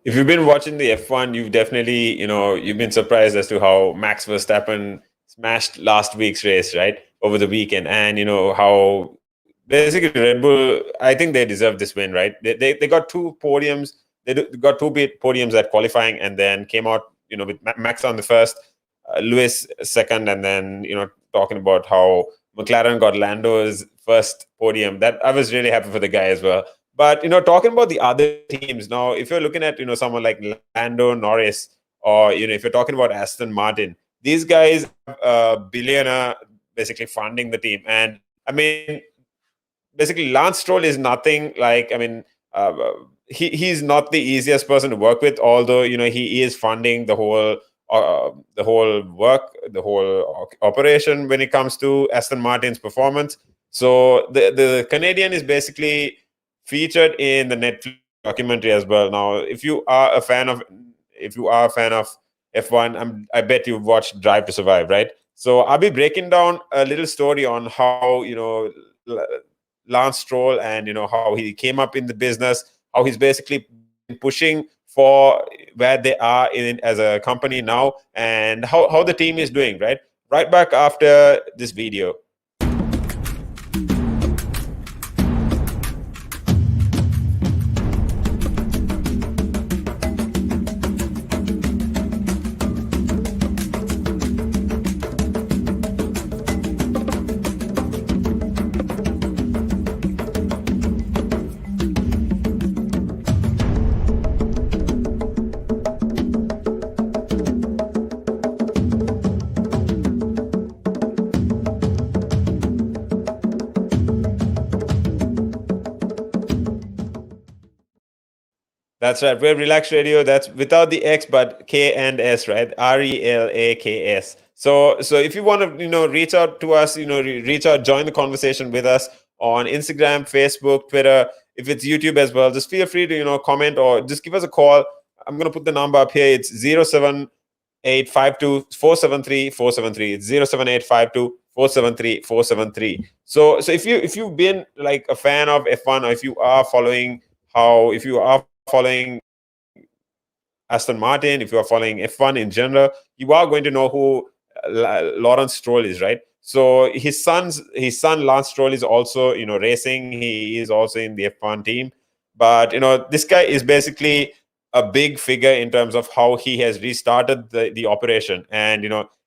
If you've been watching the F1, you've definitely, you've been surprised as to how Max Verstappen smashed last week's race, right? Over the weekend. And, how basically Red Bull, I think they deserve this win, right? They got two podiums. Got two podiums at qualifying and then came out, with Max on the first, Lewis second, and then, talking about how McLaren got Lando's first podium. That I was really happy for the guy as well. But talking about the other teams now, if you're looking at someone like Lando Norris, or if you're talking about Aston Martin, these guys have a billionaire basically funding the team, and I mean, basically Lance Stroll is nothing like. I mean, he's not the easiest person to work with, although he is funding the whole work, the whole operation when it comes to Aston Martin's performance. So the Canadian is basically featured in the Netflix documentary as well. Now, if you are a fan of F1, I bet you've watched Drive to Survive, right? So I'll be breaking down a little story on how Lance Stroll and how he came up in the business, how he's basically been pushing for where they are in as a company now, and how the team is doing, right? Right back after this video. That's right. We're Relax Radio. That's without the X, but K and S, right? Relaks. So if you want to, reach out to us, reach out, join the conversation with us on Instagram, Facebook, Twitter. If it's YouTube as well, just feel free to, comment or just give us a call. I'm gonna put the number up here. It's 07852 473 473. It's 07852 473 473. So if you've been like a fan of F1, or if you are following Aston Martin, if you are following F1 in general, you are going to know who Lawrence Stroll is, right? So his son Lance Stroll is also racing. He is also in the F1 team, but this guy is basically a big figure in terms of how he has restarted the operation. And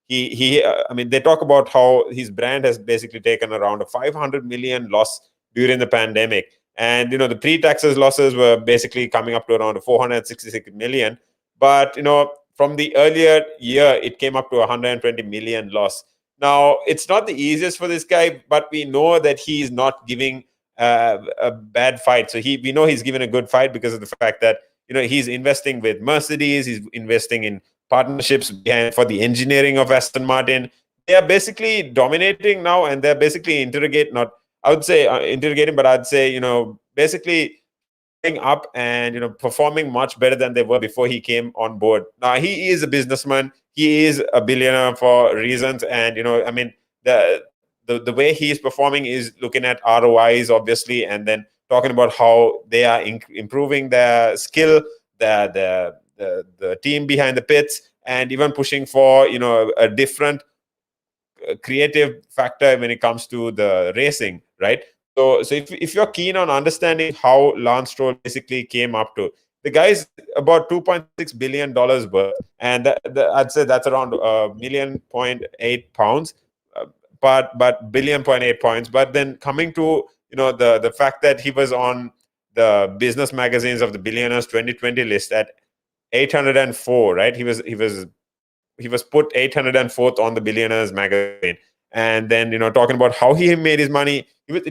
he I mean, they talk about how his brand has basically taken around a 500 million loss during the pandemic. And the pre-taxes losses were basically coming up to around 466 million. But from the earlier year, it came up to 120 million loss. Now, it's not the easiest for this guy, but we know that he's not giving a bad fight. So we know he's given a good fight because of the fact that he's investing with Mercedes, he's investing in partnerships for the engineering of Aston Martin. They are basically dominating now, and they're basically not I would say interrogating, but I'd say basically up and performing much better than they were before he came on board. Now he is a businessman, he is a billionaire for reasons, and I mean the way he is performing is looking at ROIs obviously, and then talking about how they are improving their skill, the team behind the pits, and even pushing for a different creative factor when it comes to the racing, right? So if you're keen on understanding how Lance Stroll basically came up to, the guy's about $2.6 billion worth, and I'd say that's around £1.8 million, but £1.8 billion. But then coming to the fact that he was on the business magazines of the billionaires 2020 list at 804, right? He was put 804th on the billionaires magazine. And then talking about how he made his money, he was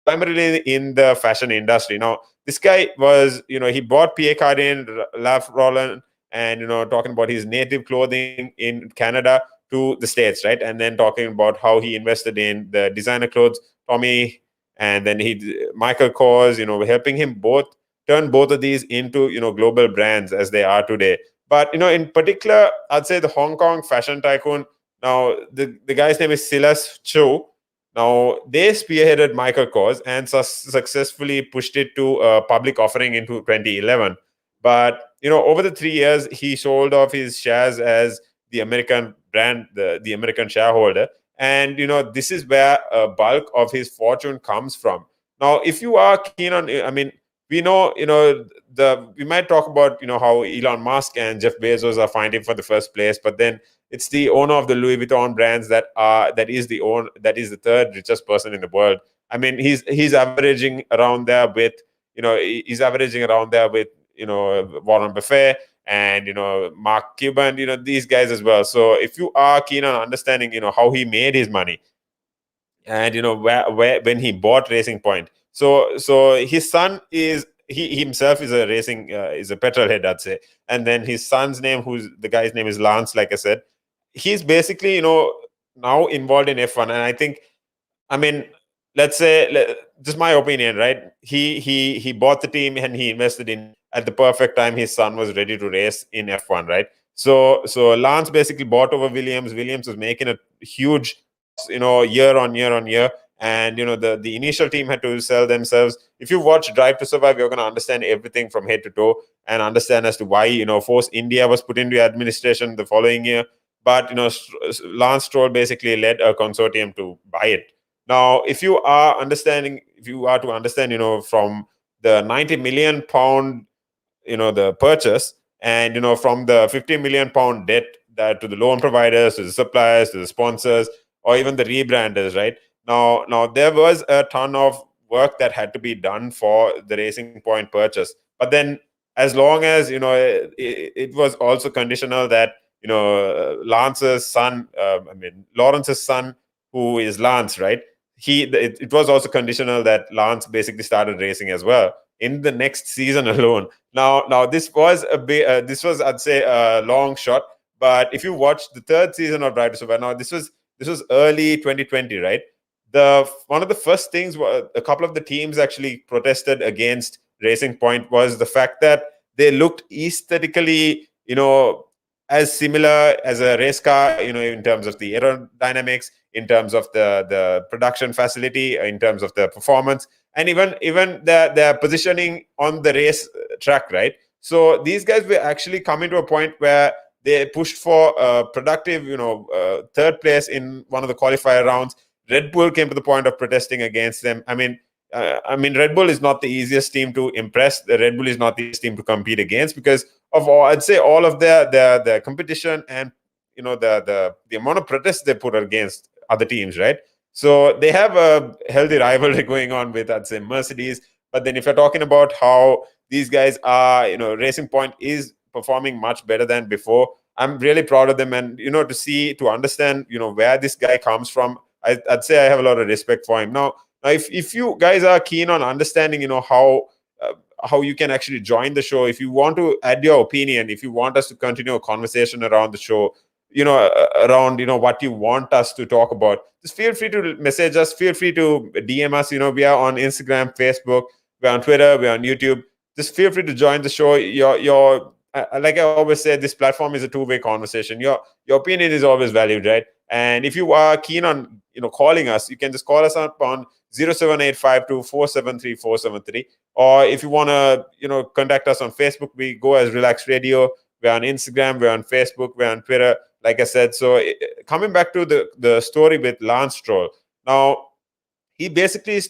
primarily in the fashion industry. Now this guy was he bought Pierre Cardin, Ralph Lauren, and talking about his native clothing in Canada to the States, right? And then talking about how he invested in the designer clothes, Tommy, and then Michael Kors, helping him turn both of these into global brands as they are today. But in particular, I'd say the Hong Kong fashion tycoon. Now the guy's name is Silas Chu. Now they spearheaded Michael Kors and successfully pushed it to a public offering into 2011. But over the 3 years, he sold off his shares as the American brand, the American shareholder, and this is where a bulk of his fortune comes from. Now, if you are keen on, I mean, we know, we might talk about how Elon Musk and Jeff Bezos are fighting for the first place, but then it's the owner of the Louis Vuitton brands that is the third richest person in the world. I mean, he's averaging around there with he's averaging around there with Warren Buffett and Mark Cuban, these guys as well. So if you are keen on understanding how he made his money, and where when he bought Racing Point. So his son is he himself is a racing is a petrol head, I'd say. And then his son's name, who's the guy's name, is Lance. Like I said, he's basically now involved in F1, and I think, I mean, let's say, just my opinion, right? He bought the team and he invested in at the perfect time. His son was ready to race in F1, right? So Lance basically bought over Williams. Williams was making a huge loss, year on year on year, and the initial team had to sell themselves. If you watch Drive to Survive, you're going to understand everything from head to toe and understand as to why Force India was put into administration the following year. But Lance Stroll basically led a consortium to buy it. Now, if you are to understand, from the 90 million pound, the purchase, and from the 50 million pound debt that to the loan providers, to the suppliers, to the sponsors, or even the rebranders, right? Now there was a ton of work that had to be done for the Racing Point purchase, but then as long as it was also conditional that Lance's son, Lawrence's son, who is Lance, right? It was also conditional that Lance basically started racing as well in the next season alone. Now this was this was, I'd say, a long shot. But if you watch the third season of Drive to Survive, now this was early 2020, right? The one of the first things a couple of the teams actually protested against Racing Point was the fact that they looked aesthetically, as similar as a race car, in terms of the aerodynamics, in terms of the production facility, in terms of the performance, and even their positioning on the race track, right? So these guys were actually coming to a point where they pushed for a productive, third place in one of the qualifier rounds. Red Bull came to the point of protesting against them. I mean, Red Bull is not the easiest team to impress. The Red Bull is not the easiest team to compete against because of all, I'd say, all of their competition and the amount of protests they put against other teams, right? So they have a healthy rivalry going on with, I'd say, Mercedes. But then if you're talking about how these guys are, Racing Point is performing much better than before. I'm really proud of them, and to understand where this guy comes from. I'd say I have a lot of respect for him. Now, if you guys are keen on understanding, how you can actually join the show, if you want to add your opinion, if you want us to continue a conversation around the show, around what you want us to talk about, just feel free to message us. Feel free to DM us. We are on Instagram, Facebook, we're on Twitter, we're on YouTube. Just feel free to join the show. Your like I always say, this platform is a two-way conversation. Your opinion is always valued, right? And if you are keen on calling us, you can just call us up on 07852473473. Or if you want to contact us on Facebook, we go as Relaks Radio. We're on Instagram, we're on Facebook, we're on Twitter, like I said. So coming back to the story with Lance Stroll. Now, he basically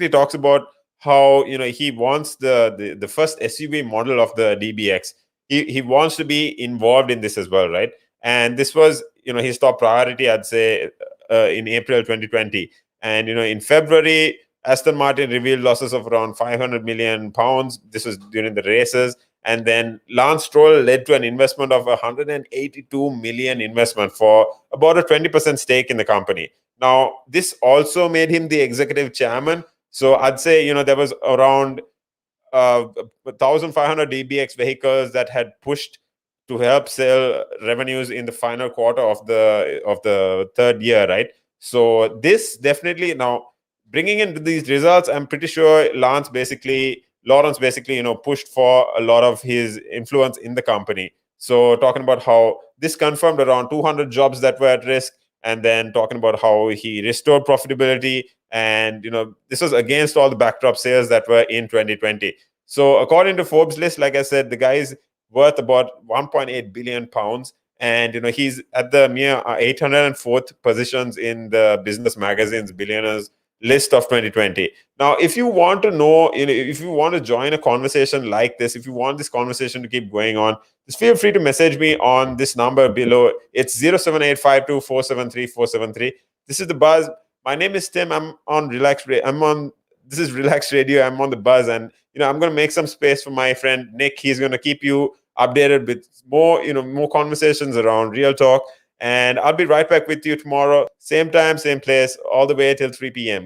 talks about how he wants the first SUV model of the DBX. He wants to be involved in this as well, right? And this was his top priority, I'd say, in April 2020. And in February, Aston Martin revealed losses of around 500 million pounds. This was during the races. And then Lance Stroll led to an investment of 182 million investment for about a 20% stake in the company. Now, this also made him the executive chairman. So I'd say, there was around 1,500 DBX vehicles that had pushed to help sell revenues in the final quarter of the third year, right? So this definitely, now bringing into these results, I'm pretty sure Lawrence basically, pushed for a lot of his influence in the company. So talking about how this confirmed around 200 jobs that were at risk, and then talking about how he restored profitability. And this was against all the backdrop sales that were in 2020. So according to Forbes list, like I said, the guy is worth about 1.8 billion pounds, and he's at the mere 804th positions in the Business Magazine's billionaires list of 2020. Now, if you want to know, if you want to join a conversation like this, if you want this conversation to keep going on, just feel free to message me on this number below. It's 07852473473. This is the Buzz. My name is Tim. I'm on this is Relax Radio. I'm on the Buzz, and I'm going to make some space for my friend Nick. He's going to keep you updated with more conversations around real talk. And I'll be right back with you tomorrow, same time, same place, all the way till 3 p.m.